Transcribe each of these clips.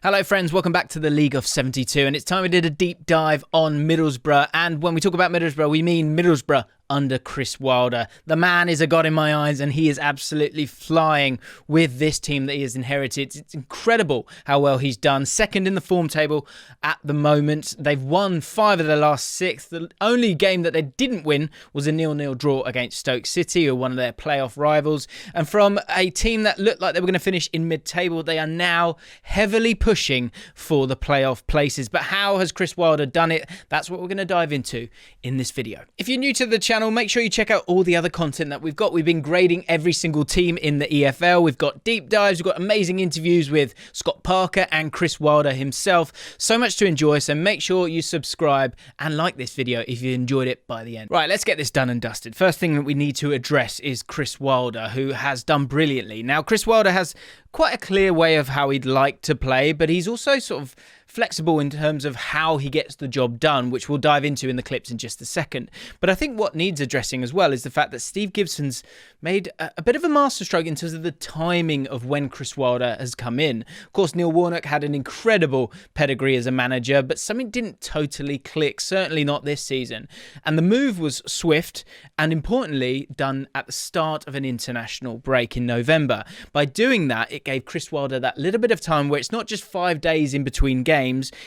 Hello friends, welcome back to the League of 72, and it's time we did a deep dive on Middlesbrough. And when we talk about Middlesbrough, we mean Middlesbrough under Chris Wilder. The man is a god in my eyes, and he is absolutely flying with this team that he has inherited. It's incredible how well he's done. Second in the form table at the moment. They've won 5 of their last 6. The only game that they didn't win was a 0-0 draw against Stoke City, who are one of their playoff rivals. And from a team that looked like they were going to finish in mid-table, they are now heavily pushing for the playoff places. But how has Chris Wilder done it? That's what we're going to dive into in this video. If you're new to the channel, make sure you check out all the other content that we've got. We've been grading every single team in the EFL. We've got deep dives. We've got amazing interviews with Scott Parker and Chris Wilder himself. So much to enjoy, so make sure you subscribe and like this video if you enjoyed it by the end. Right, let's get this done and dusted. First thing that we need to address is Chris Wilder, who has done brilliantly. Now, Chris Wilder has quite a clear way of how he'd like to play, but he's also sort of flexible in terms of how he gets the job done, which we'll dive into in the clips in just a second. But I think what needs addressing as well is the fact that Steve Gibson's made a bit of a masterstroke in terms of the timing of when Chris Wilder has come in. Of course, Neil Warnock had an incredible pedigree as a manager, but something didn't totally click, certainly not this season. And the move was swift and, importantly, done at the start of an international break in November. By doing that, it gave Chris Wilder that little bit of time where it's not just 5 days in between games.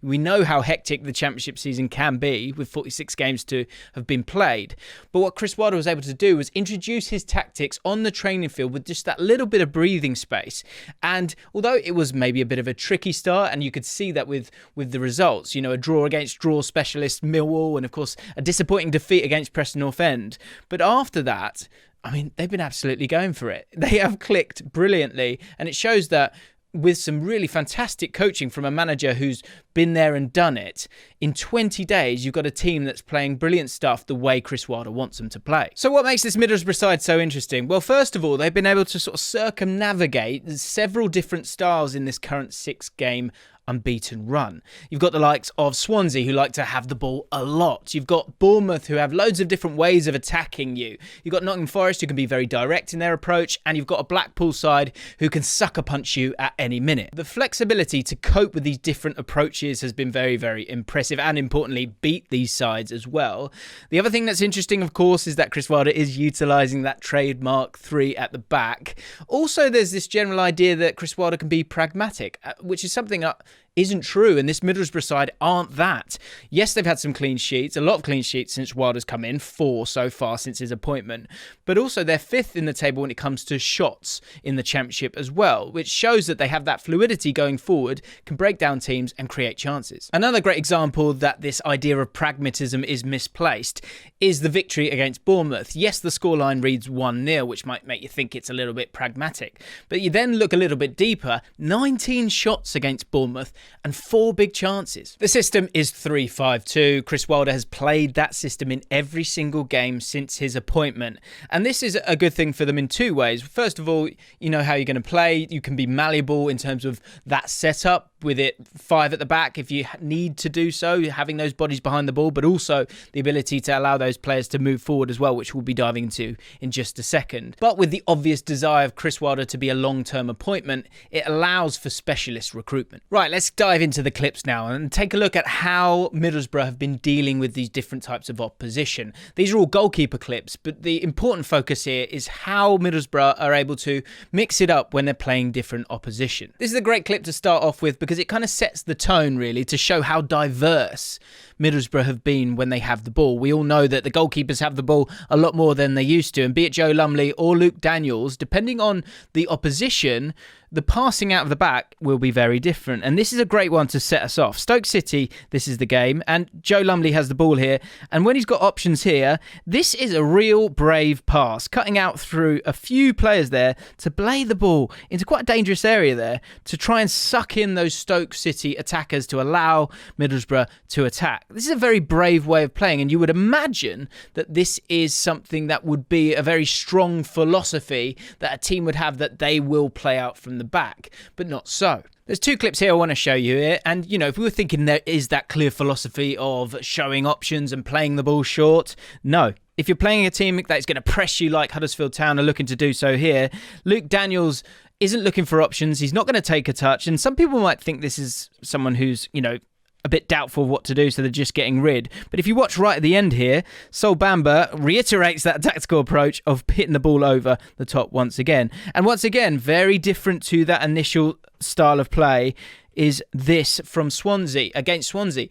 We know how hectic the championship season can be with 46 games to have been played. But what Chris Wilder was able to do was introduce his tactics on the training field with just that little bit of breathing space. And although it was maybe a bit of a tricky start, and you could see that with the results, you know, a draw against draw specialist Millwall, and of course a disappointing defeat against Preston North End. But after that, I mean, they've been absolutely going for it. They have clicked brilliantly, and it shows that with some really fantastic coaching from a manager who's been there and done it, in 20 days, you've got a team that's playing brilliant stuff the way Chris Wilder wants them to play. So what makes this Middlesbrough side so interesting? Well, first of all, they've been able to sort of circumnavigate several different styles in this current 6-game unbeaten run. You've got the likes of Swansea, who like to have the ball a lot. You've got Bournemouth, who have loads of different ways of attacking you. You've got Nottingham Forest, who can be very direct in their approach, and you've got a Blackpool side who can sucker punch you at any minute. The flexibility to cope with these different approaches has been very, very impressive, and importantly, beat these sides as well. The other thing that's interesting, of course, is that Chris Wilder is utilising that trademark 3 at the back. Also, there's this general idea that Chris Wilder can be pragmatic, which is something that isn't true, and this Middlesbrough side aren't that. Yes, they've had some clean sheets, a lot of clean sheets since Wilder's come in, 4 so far since his appointment, but also they're 5th in the table when it comes to shots in the championship as well, which shows that they have that fluidity going forward, can break down teams and create chances. Another great example that this idea of pragmatism is misplaced is the victory against Bournemouth. Yes, the scoreline reads 1-0, which might make you think it's a little bit pragmatic, but you then look a little bit deeper, 19 shots against Bournemouth and 4 big chances. The system is 3-5-2. Chris Wilder has played that system in every single game since his appointment. And this is a good thing for them in 2 ways. First of all, you know how you're going to play. You can be malleable in terms of that setup, with it 5 at the back if you need to do so, having those bodies behind the ball, but also the ability to allow those players to move forward as well, which we'll be diving into in just a second. But with the obvious desire of Chris Wilder to be a long-term appointment, it allows for specialist recruitment. Right, let's dive into the clips now and take a look at how Middlesbrough have been dealing with these different types of opposition. These are all goalkeeper clips, but the important focus here is how Middlesbrough are able to mix it up when they're playing different opposition. This is a great clip to start off with because it kind of sets the tone really to show how diverse Middlesbrough have been when they have the ball. We all know that the goalkeepers have the ball a lot more than they used to, and be it Joe Lumley or Luke Daniels, depending on the opposition, the passing out of the back will be very different. And this is a great one to set us off. Stoke City, this is the game, and Joe Lumley has the ball here. And when he's got options here, this is a real brave pass, cutting out through a few players there to play the ball into quite a dangerous area there to try and suck in those Stoke City attackers to allow Middlesbrough to attack. This is a very brave way of playing, and you would imagine that this is something that would be a very strong philosophy that a team would have, that they will play out from the back, but not so. There's 2 clips here I want to show you here, and you know, if we were thinking there is that clear philosophy of showing options and playing the ball short, no. If you're playing a team that's going to press you like Huddersfield Town are looking to do so here, Luke Daniels isn't looking for options. He's not going to take a touch. And some people might think this is someone who's, a bit doubtful of what to do, so they're just getting rid. But if you watch right at the end here, Sol Bamba reiterates that tactical approach of hitting the ball over the top once again. And once again, very different to that initial style of play is this from Swansea, against Swansea.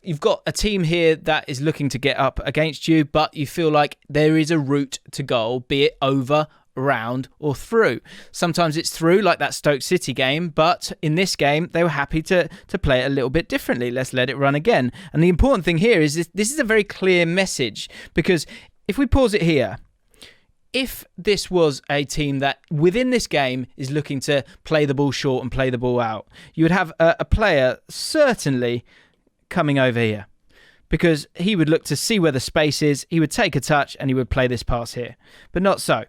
You've got a team here that is looking to get up against you, but you feel like there is a route to goal, be it over, around or through. Sometimes it's through, like that Stoke City game, but in this game they were happy to play it a little bit differently. Let's let it run again. And the important thing here is this is a very clear message, because if we pause it here, if this was a team that within this game is looking to play the ball short and play the ball out, you would have a player certainly coming over here, because he would look to see where the space is, he would take a touch and he would play this pass here. But not so.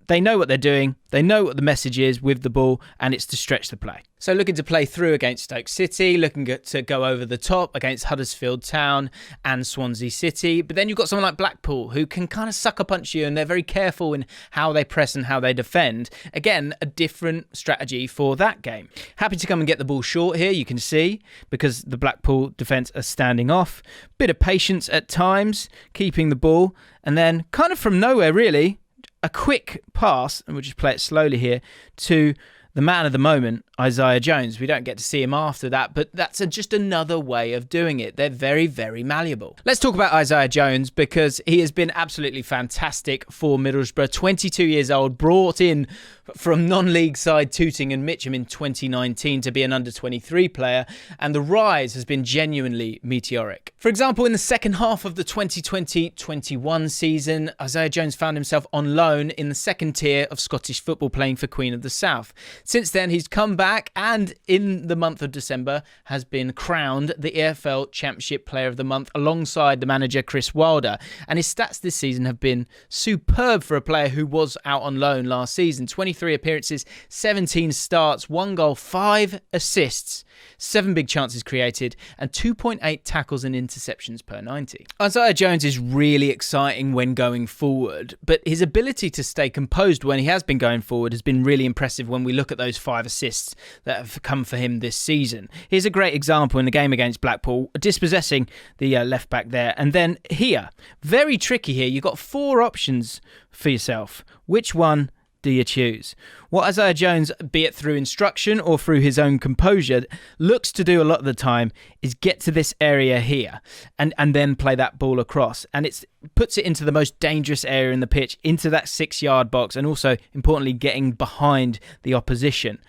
They know what they're doing, they know what the message is with the ball, and it's to stretch the play. So looking to play through against Stoke City, looking to go over the top against Huddersfield Town and Swansea City. But then you've got someone like Blackpool who can kind of sucker punch you, and they're very careful in how they press and how they defend. Again, a different strategy for that game. Happy to come and get the ball short here, you can see, because the Blackpool defence are standing off. Bit of patience at times, keeping the ball, and then kind of from nowhere really, a quick pass, and we'll just play it slowly here, to the man of the moment, Isaiah Jones. We don't get to see him after that, but that's just another way of doing it. They're very, very malleable. Let's talk about Isaiah Jones, because he has been absolutely fantastic for Middlesbrough. 22 years old, brought in from non-league side Tooting and Mitcham in 2019 to be an under-23 player, and the rise has been genuinely meteoric. For example, in the second half of the 2020-21 season, Isaiah Jones found himself on loan in the second tier of Scottish football, playing for Queen of the South. Since then, he's come back and in the month of December has been crowned the EFL Championship Player of the Month alongside the manager Chris Wilder. And his stats this season have been superb for a player who was out on loan last season. 23 appearances, 17 starts, 1 goal, 5 assists, 7 big chances created, and 2.8 tackles and interceptions per 90. Isaiah Jones is really exciting when going forward, but his ability to stay composed when he has been going forward has been really impressive when we look at those 5 assists that have come for him this season. Here's a great example in the game against Blackpool, dispossessing the left back there. And then here, very tricky here, you've got 4 options for yourself. Which one do you choose? What Isaiah Jones, be it through instruction or through his own composure, looks to do a lot of the time is get to this area here and then play that ball across. And it puts it into the most dangerous area in the pitch, into that 6-yard box, and also, importantly, getting behind the opposition.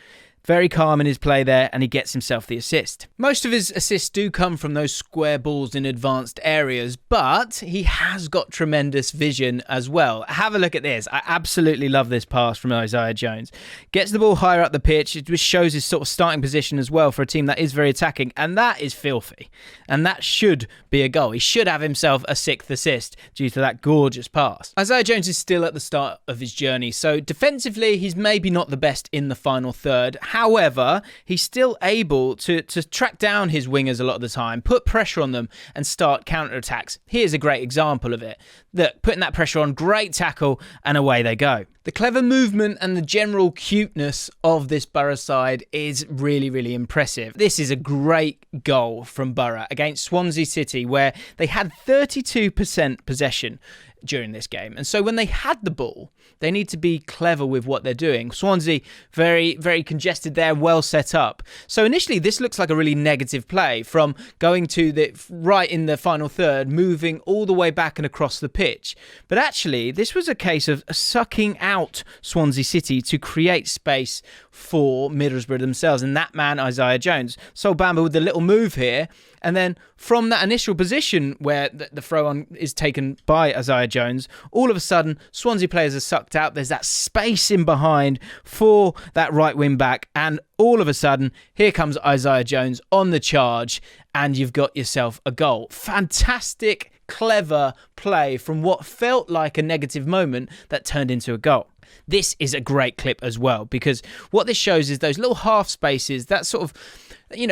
Very calm in his play there, and he gets himself the assist. Most of his assists do come from those square balls in advanced areas, but he has got tremendous vision as well. Have a look at this. I absolutely love this pass from Isaiah Jones. Gets the ball higher up the pitch. It just shows his sort of starting position as well for a team that is very attacking, and that is filthy. And that should be a goal. He should have himself a 6th assist due to that gorgeous pass. Isaiah Jones is still at the start of his journey, so defensively, he's maybe not the best in the final third. However, he's still able to track down his wingers a lot of the time, put pressure on them and start counter-attacks. Here's a great example of it. Look, putting that pressure on, great tackle, and away they go. The clever movement and the general cuteness of this Borough side is really, really impressive. This is a great goal from Borough against Swansea City, where they had 32% possession during this game. And so when they had the ball, they need to be clever with what they're doing. Swansea, very, very congested there, well set up. So initially, this looks like a really negative play, from going to the right in the final third, moving all the way back and across the pitch. But actually, this was a case of sucking out Swansea City to create space for Middlesbrough themselves. And that man, Isaiah Jones. Sol Bamba with the little move here. And then from that initial position where the throw-on is taken by Isaiah Jones, all of a sudden, Swansea players are sucked out. There's that space in behind for that right wing back. And all of a sudden, here comes Isaiah Jones on the charge, and you've got yourself a goal. Fantastic, clever play from what felt like a negative moment that turned into a goal. This is a great clip as well, because what this shows is those little half spaces, that sort of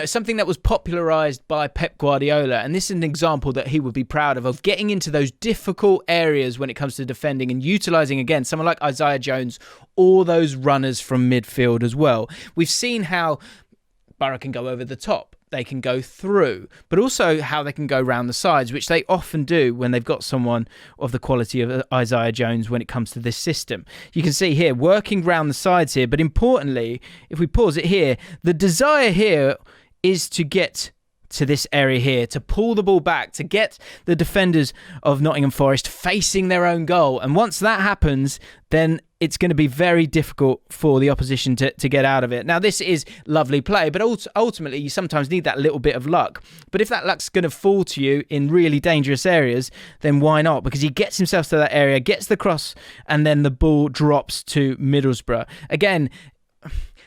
something that was popularised by Pep Guardiola, and this is an example that he would be proud of getting into those difficult areas when it comes to defending and utilising, again, someone like Isaiah Jones or those runners from midfield as well. We've seen how Borough can go over the top, they can go through, but also how they can go round the sides, which they often do when they've got someone of the quality of Isaiah Jones when it comes to this system. You can see here, working round the sides here, but importantly, if we pause it here, the desire here is to get to this area here, to pull the ball back, to get the defenders of Nottingham Forest facing their own goal. And once that happens, then it's going to be very difficult for the opposition to get out of it. Now, this is lovely play, but ultimately you sometimes need that little bit of luck. But if that luck's going to fall to you in really dangerous areas, then why not? Because he gets himself to that area, gets the cross, and then the ball drops to Middlesbrough. Again,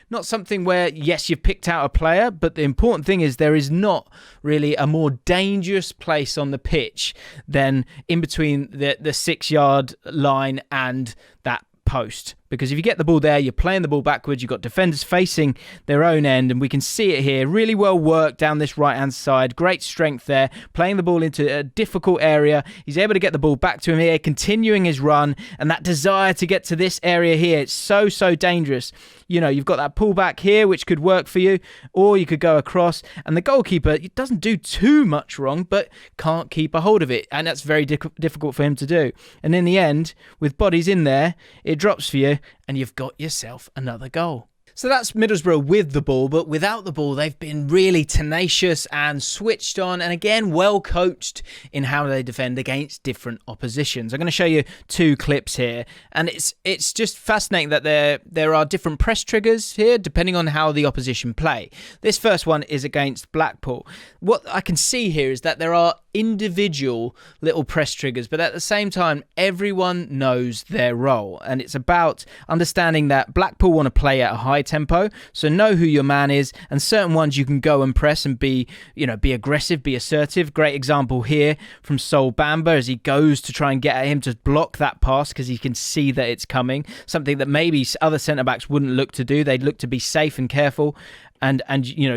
not something where, yes, you've picked out a player, but the important thing is there is not really a more dangerous place on the pitch than in between the 6-yard line and that post. Because if you get the ball there, you're playing the ball backwards, you've got defenders facing their own end, and we can see it here. Really well worked down this right-hand side. Great strength there, playing the ball into a difficult area. He's able to get the ball back to him here, continuing his run, and that desire to get to this area here, it's so dangerous. You've got that pullback here, which could work for you, or you could go across, and the goalkeeper, it doesn't do too much wrong, but can't keep a hold of it, and that's very difficult for him to do. And in the end, with bodies in there, it drops for you, and you've got yourself another goal. So that's Middlesbrough with the ball, but without the ball, they've been really tenacious and switched on, and again, well coached in how they defend against different oppositions. I'm going to show you 2 clips here, and it's just fascinating that there are different press triggers here, depending on how the opposition play. This first one is against Blackpool. What I can see here is that there are individual little press triggers, but at the same time, everyone knows their role, and it's about understanding that Blackpool want to play at a high tempo, so know who your man is, and certain ones you can go and press and be aggressive, be assertive. Great example here from Sol Bamba as he goes to try and get at him to block that pass because he can see that it's coming, something that maybe other centre-backs wouldn't look to do. They'd look to be safe and careful and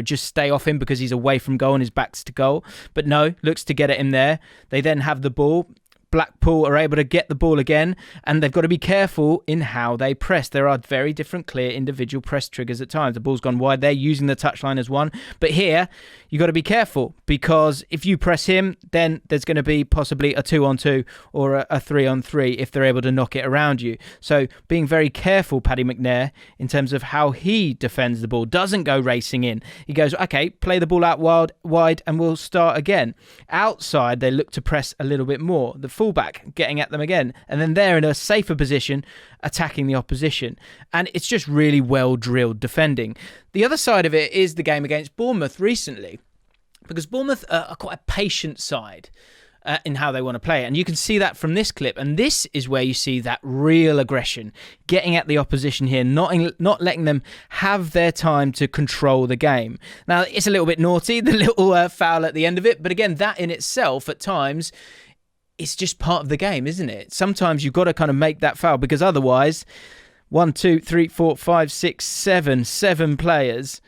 just stay off him because he's away from goal and his back's to goal. But no, looks to get at him there. They then have the ball. Blackpool are able to get the ball again, and they've got to be careful in how they press. There are very different, clear individual press triggers at times. The ball's gone wide. They're using the touchline as one. But here, you've got to be careful because if you press him, then there's going to be possibly a 2-on-2 or a 3-on-3 if they're able to knock it around you. So being very careful, Paddy McNair, in terms of how he defends the ball. Doesn't go racing in. He goes, okay, play the ball out wide and we'll start again. Outside, they look to press a little bit more. The fullback getting at them again, and then they're in a safer position attacking the opposition, and it's just really well drilled defending. The other side of it is the game against Bournemouth recently, because Bournemouth are quite a patient side in how they want to play, and you can see that from this clip, and this is where you see that real aggression, getting at the opposition here, not letting them have their time to control the game. Now, it's a little bit naughty, the little foul at the end of it, but again, that in itself at times, it's just part of the game, isn't it? Sometimes you've got to kind of make that foul because otherwise 1, 2, 3, 4, 5, 6, 7 players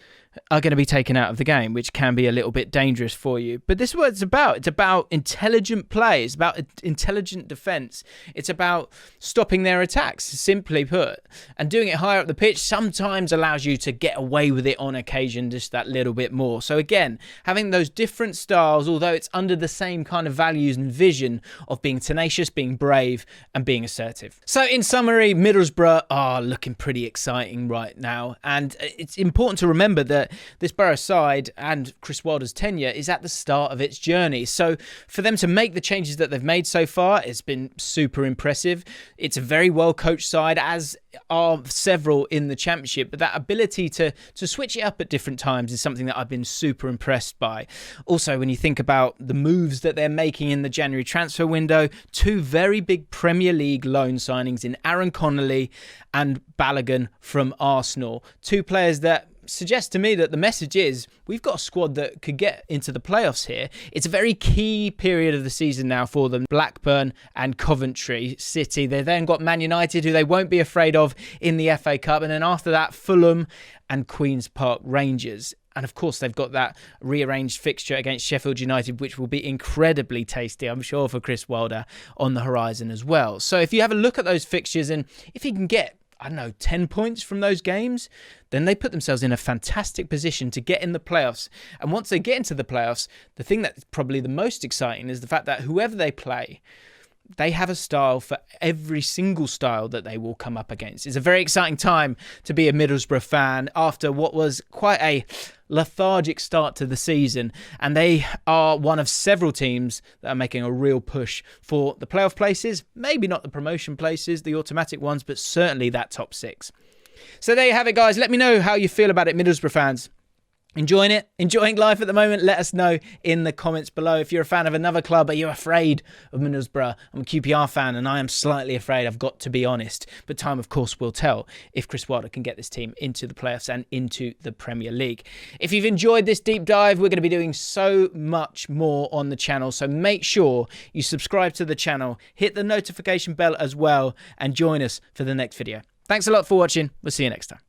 are going to be taken out of the game, which can be a little bit dangerous for you. But this is what it's about. It's about intelligent play. It's about intelligent defence. It's about stopping their attacks, simply put. And doing it higher up the pitch sometimes allows you to get away with it on occasion, just that little bit more. So again, having those different styles, although it's under the same kind of values and vision of being tenacious, being brave, and being assertive. So in summary, Middlesbrough are looking pretty exciting right now. And it's important to remember that this Borough side and Chris Wilder's tenure is at the start of its journey. So for them to make the changes that they've made so far, it's been super impressive. It's a very well coached side, as are several in the Championship. But that ability to switch it up at different times is something that I've been super impressed by. Also, when you think about the moves that they're making in the January transfer window, 2 very big Premier League loan signings in Aaron Connolly and Balogun from Arsenal. 2 players that suggest to me that the message is we've got a squad that could get into the playoffs here. It's a very key period of the season now for them. Blackburn and Coventry City. They then got Man United, who they won't be afraid of in the FA Cup. And then after that, Fulham and Queen's Park Rangers. And of course, they've got that rearranged fixture against Sheffield United, which will be incredibly tasty, I'm sure, for Chris Wilder on the horizon as well. So if you have a look at those fixtures, and if he can get, 10 points from those games, then they put themselves in a fantastic position to get in the playoffs. And once they get into the playoffs, the thing that's probably the most exciting is the fact that whoever they play, they have a style for every single style that they will come up against. It's a very exciting time to be a Middlesbrough fan after what was quite a lethargic start to the season. And they are one of several teams that are making a real push for the playoff places. Maybe not the promotion places, the automatic ones, but certainly that top 6. So there you have it, guys. Let me know how you feel about it, Middlesbrough fans. Enjoying it? Enjoying life at the moment? Let us know in the comments below. If you're a fan of another club, are you afraid of Middlesbrough? I'm a QPR fan and I am slightly afraid, I've got to be honest. But time, of course, will tell if Chris Wilder can get this team into the playoffs and into the Premier League. If you've enjoyed this deep dive, we're going to be doing so much more on the channel. So make sure you subscribe to the channel, hit the notification bell as well, and join us for the next video. Thanks a lot for watching. We'll see you next time.